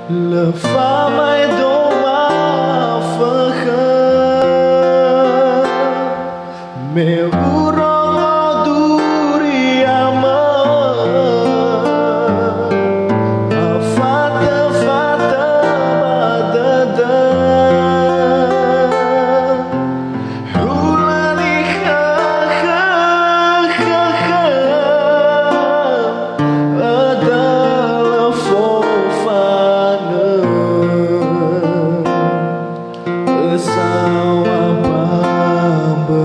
Le pha mai đô ma phơ khơ me uro duri ama fata fata badada hulani kha kha kha kha adalah fofana besawa bamba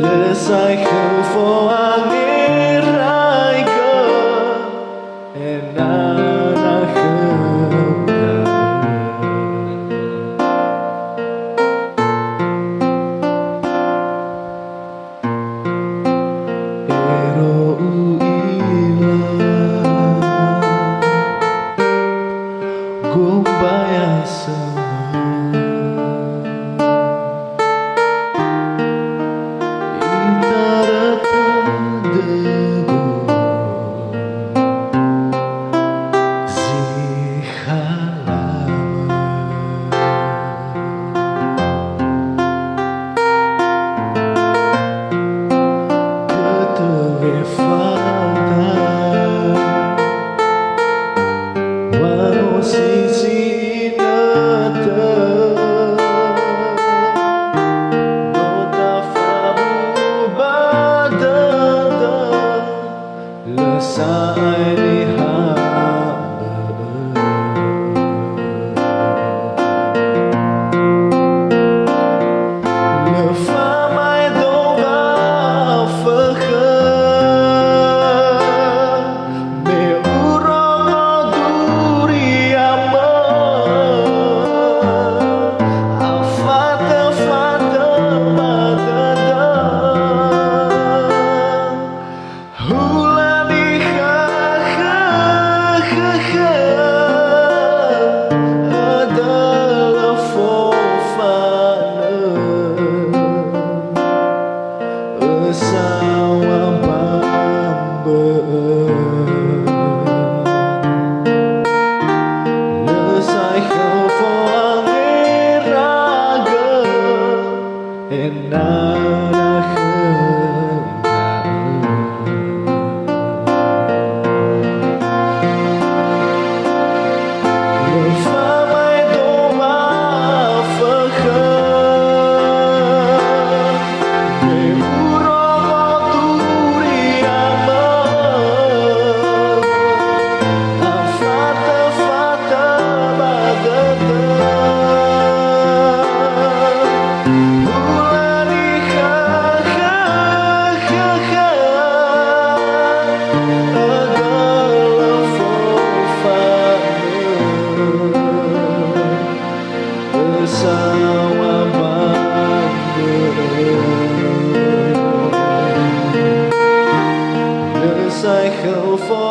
lesai khufo angirai ke enana kheuka ero uila gombaya sama intarata dego zihalama keteve falta wano sisi inata nota famu badada lesai dihamba le pha mai đô ma phơ khơ me uro duri ama fata fata badada hulani kha kha kha kha adalah fofana besawa bamba lesai khufo angiraga enana kheuka le pha mai đô ma phơ khơ me uro duri ama fata fata badada hulani kha kha kha kha adalah fofana besawa bamba lesai khufo